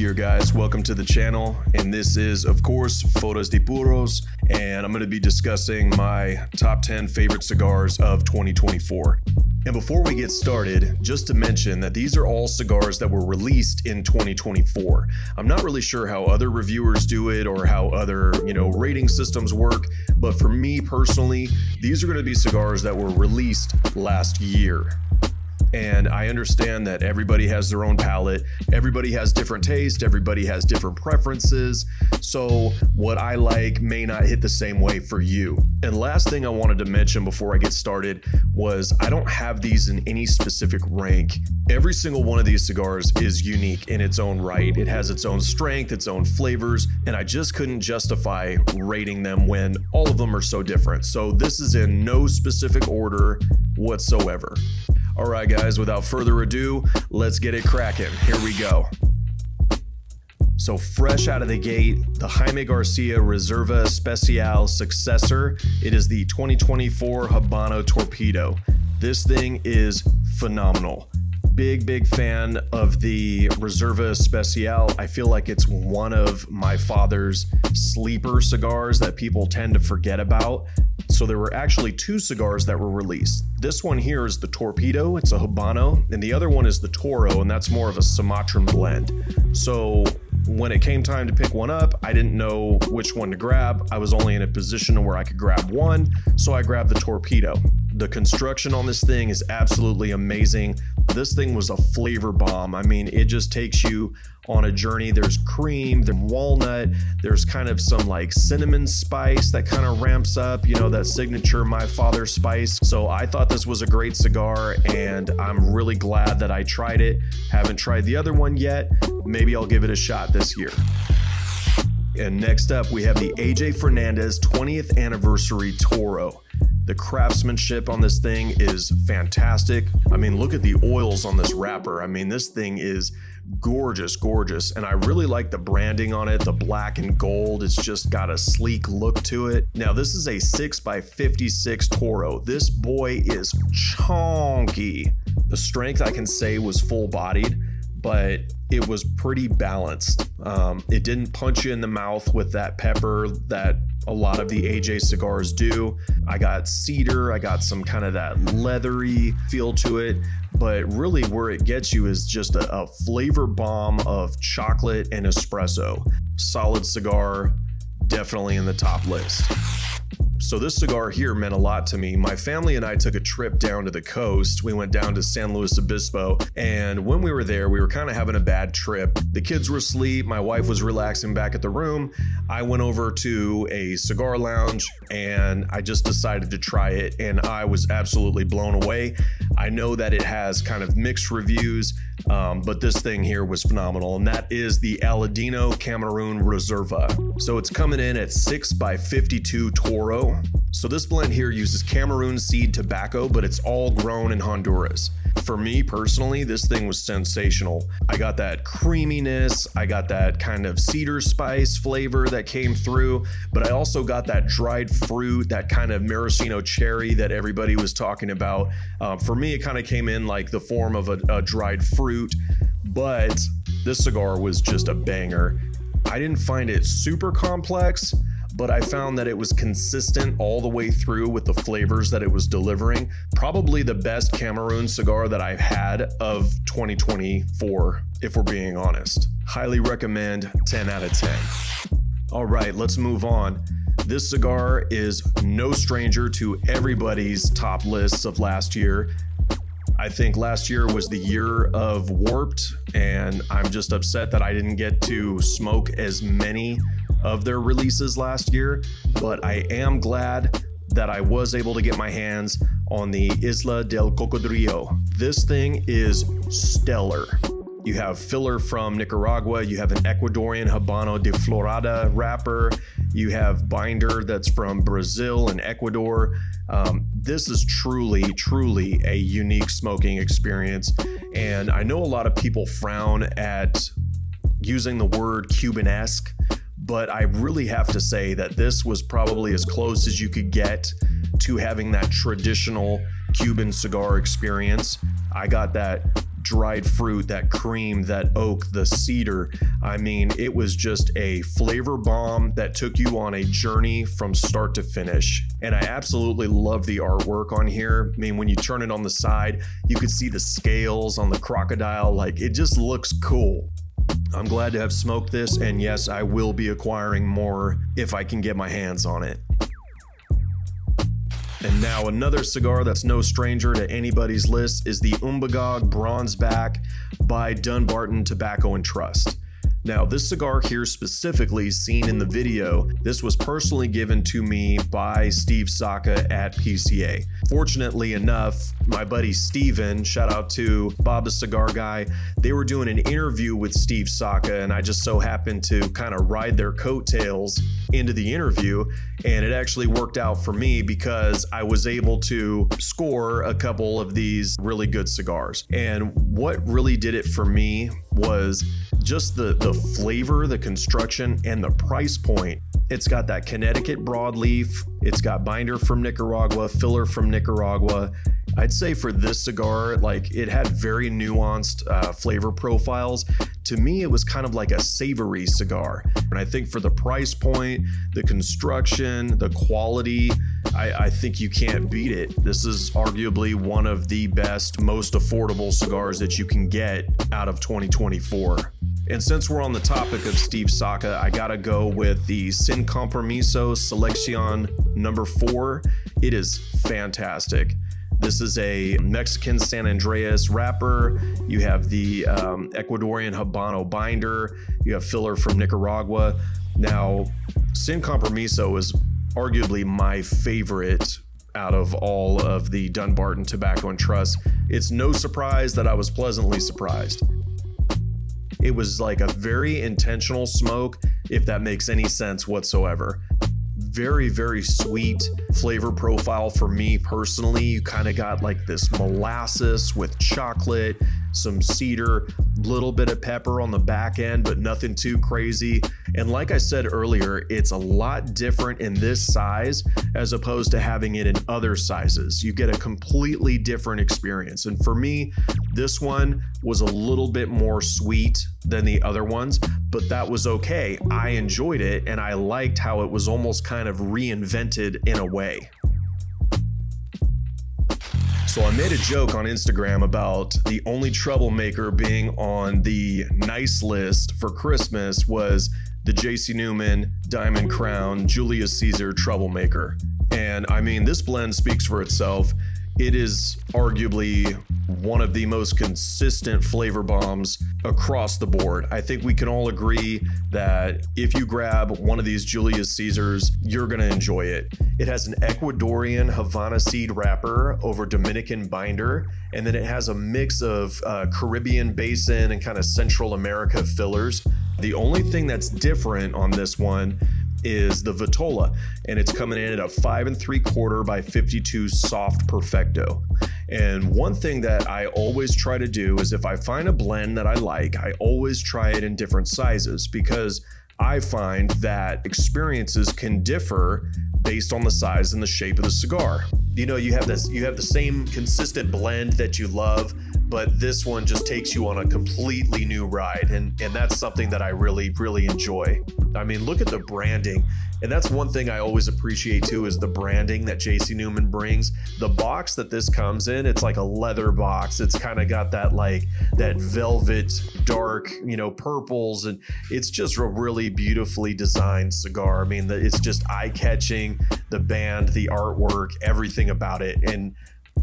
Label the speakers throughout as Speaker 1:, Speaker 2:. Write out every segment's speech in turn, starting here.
Speaker 1: year, guys. Welcome to the channel. And this is, of course, Fotos de Puros. And I'm going to be discussing my top 10 favorite cigars of 2024. And before we get started, just to mention that these are all cigars that were released in 2024. I'm not really sure how other reviewers do it or how other, rating systems work. But for me personally, these are going to be cigars that were released last year. And I understand that everybody has their own palate, everybody has different taste, everybody has different preferences. So what I like may not hit the same way for you. And last thing I wanted to mention before I get started was I don't have these in any specific rank. Every single one of these cigars is unique in its own right. It has its own strength, its own flavors, and I just couldn't justify rating them when all of them are so different. So this is in no specific order whatsoever. All right, guys, without further ado, let's get it cracking. Here we go. So fresh out of the gate, the Jaime Garcia Reserva Especial successor. It is the 2024 Habano Torpedo. This thing is phenomenal. Big fan of the Reserva Especial. I feel like it's one of my father's sleeper cigars that people tend to forget about. So there were actually two cigars that were released. This one here is the Torpedo, it's a Habano, and the other one is the Toro, and that's more of a Sumatran blend. So when it came time to pick one up, I didn't know which one to grab. I was only in a position where I could grab one, so I grabbed the Torpedo. The construction on this thing is absolutely amazing. This thing was a flavor bomb. I mean, it just takes you on a journey. There's cream, there's walnut, there's kind of some like cinnamon spice that kind of ramps up, that signature My Father spice. So I thought this was a great cigar and I'm really glad that I tried it. Haven't tried the other one yet. Maybe I'll give it a shot this year. And next up, we have the AJ Fernandez 20th Anniversary Toro. The craftsmanship on this thing is fantastic. I mean, look at the oils on this wrapper. I mean, this thing is gorgeous. And I really like the branding on it, the black and gold. It's just got a sleek look to it. Now, this is a 6x56 Toro. This boy is chonky. The strength, I can say, was full-bodied, but it was pretty balanced. It didn't punch you in the mouth with that pepper that a lot of the AJ cigars do. I got cedar, I got some kind of that leathery feel to it, but really where it gets you is just a flavor bomb of chocolate and espresso. Solid cigar, definitely in the top list. So this cigar here meant a lot to me. My family and I took a trip down to the coast. We went down to San Luis Obispo, and when we were there, we were kind of having a bad trip. The kids were asleep. My wife was relaxing back at the room. I went over to a cigar lounge, and I just decided to try it, and I was absolutely blown away. I know that it has kind of mixed reviews, but this thing here was phenomenal, and that is the Aladino Cameroon Reserva. So it's coming in at 6x52 Toro. So this blend here uses Cameroon seed tobacco, but it's all grown in Honduras. For me personally, this thing was sensational. I got that creaminess, I got that kind of cedar spice flavor that came through, but I also got that dried fruit, that kind of maraschino cherry that everybody was talking about. For me, it kind of came in like the form of a dried fruit, but this cigar was just a banger. I didn't find it super complex, but I found that it was consistent all the way through with the flavors that it was delivering. Probably the best Cameroon cigar that I've had of 2024, if we're being honest. Highly recommend, 10 out of 10. All right, let's move on. This cigar is no stranger to everybody's top lists of last year. I think last year was the year of Warped, and I'm just upset that I didn't get to smoke as many of their releases last year, but I am glad that I was able to get my hands on the Isla del Codo. This thing is stellar. You have filler from Nicaragua, you have an Ecuadorian Habano de Florada wrapper, you have binder that's from Brazil and Ecuador. This is truly a unique smoking experience, and I know a lot of people frown at using the word Cuban-esque, but I really have to say that this was probably as close as you could get to having that traditional Cuban cigar experience. I got that dried fruit, that cream, that oak, the cedar. I mean, it was just a flavor bomb that took you on a journey from start to finish. And I absolutely love the artwork on here. I mean, when you turn it on the side, you could see the scales on the crocodile. Like, it just looks cool. I'm glad to have smoked this, and yes, I will be acquiring more if I can get my hands on it. And now another cigar that's no stranger to anybody's list is the Umbrago Bronze by Dunbarton Tobacco and Trust. Now, this cigar here specifically seen in the video, this was personally given to me by Steve Saka at PCA. Fortunately enough, my buddy Steven, shout out to Bob the Cigar Guy, they were doing an interview with Steve Saka, and I just so happened to kind of ride their coattails into the interview, and it actually worked out for me because I was able to score a couple of these really good cigars. And what really did it for me was just the flavor, the construction, and the price point. It's got that Connecticut broadleaf. It's got binder from Nicaragua, filler from Nicaragua. I'd say for this cigar, like, it had very nuanced flavor profiles. To me, it was kind of like a savory cigar. And I think for the price point, the construction, the quality, I think you can't beat it. This is arguably one of the best, most affordable cigars that you can get out of 2024. And since we're on the topic of Steve Saka, I gotta go with the Sin Compromiso Selection number 4. It is fantastic. This is a Mexican San Andreas wrapper. You have the Ecuadorian Habano binder. You have filler from Nicaragua. Now, Sin Compromiso is arguably my favorite out of all of the Dunbarton Tobacco and Trust. It's no surprise that I was pleasantly surprised. It was like a very intentional smoke, if that makes any sense whatsoever. Very, very sweet flavor profile for me personally. You kind of got like this molasses with chocolate, some cedar, little bit of pepper on the back end, but nothing too crazy. And like I said earlier, it's a lot different in this size as opposed to having it in other sizes. You get a completely different experience. And for me, this one was a little bit more sweet than the other ones, but that was okay. I enjoyed it, and I liked how it was almost kind of reinvented in a way. So I made a joke on Instagram about the only troublemaker being on the nice list for Christmas was the JC Newman Diamond Crown Julius Caesar Troublemaker. And I mean, this blend speaks for itself. It is arguably one of the most consistent flavor bombs across the board. I think we can all agree that if you grab one of these Julius Caesars, you're gonna enjoy it. It has an Ecuadorian Havana seed wrapper over Dominican binder, and then it has a mix of Caribbean basin and kind of Central America fillers. The only thing that's different on this one is the Vitola, and it's coming in at a 5 3/4 by 52 soft perfecto. And one thing that I always try to do is if I find a blend that I like, I always try it in different sizes, because I find that experiences can differ based on the size and the shape of the cigar. You know, you have the same consistent blend that you love, but this one just takes you on a completely new ride, and that's something that I really, really enjoy. I mean, look at the branding, and that's one thing I always appreciate too, is the branding that JC Newman brings. The box that this comes in, it's like a leather box. It's kind of got that like that velvet dark, you know, purples, and it's just a really beautifully designed cigar. I mean, it's just eye-catching, the band, the artwork, everything about it, and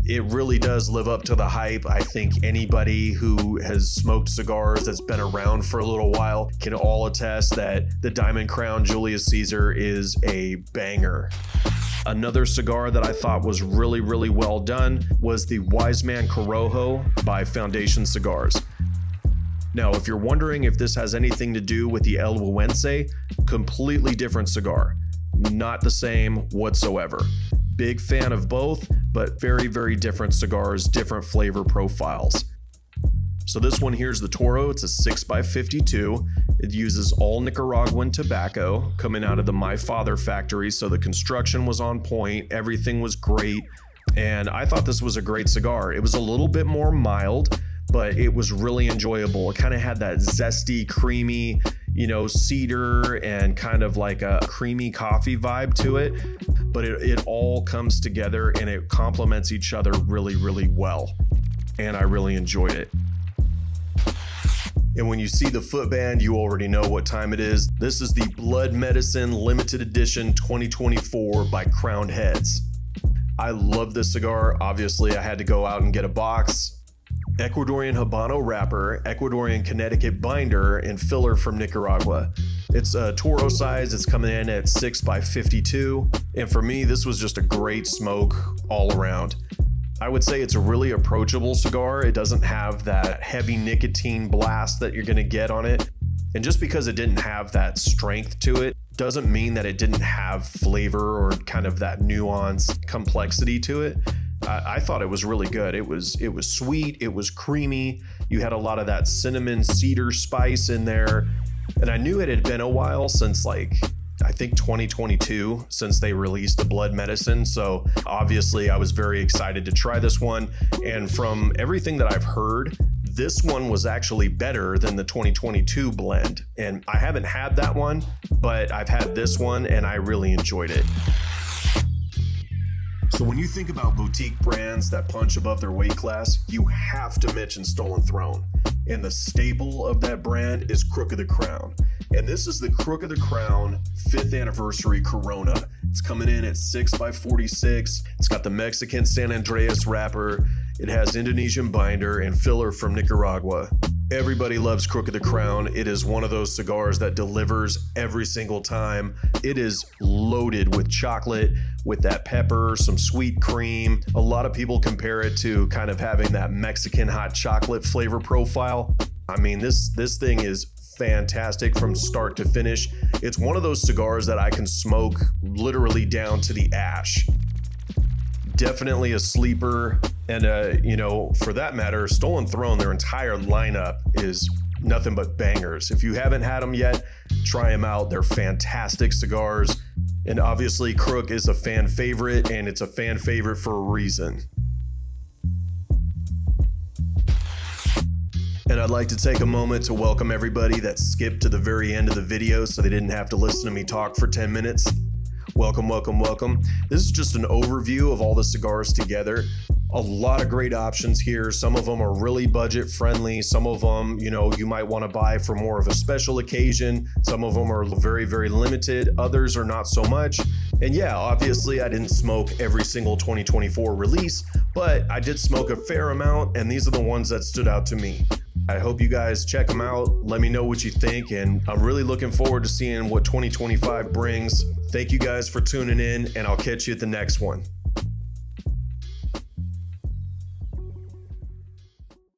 Speaker 1: it really does live up to the hype. I think anybody who has smoked cigars that's been around for a little while can all attest that the Diamond Crown Julius Caesar is a banger. Another cigar that I thought was really, really well done was the Wise Man Corojo by Foundation Cigars. Now, if you're wondering if this has anything to do with the El Huense, completely different cigar. Not the same whatsoever. Big fan of both, but very, very different cigars, different flavor profiles. So this one here is the Toro. It's a 6 by 52. It uses all Nicaraguan tobacco coming out of the My Father factory. So the construction was on point. Everything was great. And I thought this was a great cigar. It was a little bit more mild but it was really enjoyable. It kind of had that zesty, creamy, cedar and kind of like a creamy coffee vibe to it, but it all comes together and it complements each other really, really well. And I really enjoyed it. And when you see the footband, you already know what time it is. This is the Blood Medicine Limited Edition 2024 by Crowned Heads. I love this cigar. Obviously, I had to go out and get a box. Ecuadorian Habano wrapper, Ecuadorian Connecticut binder, and filler from Nicaragua. It's a Toro size. It's coming in at 6x52. And for me, this was just a great smoke all around. I would say it's a really approachable cigar. It doesn't have that heavy nicotine blast that you're going to get on it. And just because it didn't have that strength to it doesn't mean that it didn't have flavor or kind of that nuanced complexity to it. I thought it was really good. It was sweet. It was creamy. You had a lot of that cinnamon cedar spice in there. And I knew it had been a while since I think 2022 since they released a Blood Medicine. So obviously I was very excited to try this one. And from everything that I've heard, this one was actually better than the 2022 blend. And I haven't had that one, but I've had this one and I really enjoyed it. So when you think about boutique brands that punch above their weight class, you have to mention Stolen Throne. And the staple of that brand is Crook of the Crown. And this is the Crook of the Crown 5th anniversary Corona. It's coming in at 6x46. It's got the Mexican San Andreas wrapper. It has Indonesian binder and filler from Nicaragua. Everybody loves Crook of the Crown. It is one of those cigars that delivers every single time. It is loaded with chocolate, with that pepper, some sweet cream. A lot of people compare it to kind of having that Mexican hot chocolate flavor profile. I mean, this thing is fantastic from start to finish. It's one of those cigars that I can smoke literally down to the ash. Definitely a sleeper. And, for that matter, Stolen Throne, their entire lineup is nothing but bangers. If you haven't had them yet, try them out. They're fantastic cigars. And obviously, Crook is a fan favorite, and it's a fan favorite for a reason. And I'd like to take a moment to welcome everybody that skipped to the very end of the video so they didn't have to listen to me talk for 10 minutes. Welcome, welcome, welcome. This is just an overview of all the cigars together. A lot of great options here. Some of them are really budget friendly. Some of them, you might want to buy for more of a special occasion. Some of them are very, very limited. Others are not so much. And yeah, obviously I didn't smoke every single 2024 release, but I did smoke a fair amount, and these are the ones that stood out to me. I hope you guys check them out. Let me know what you think, and I'm really looking forward to seeing what 2025 brings. Thank you guys for tuning in, and I'll catch you at the next one.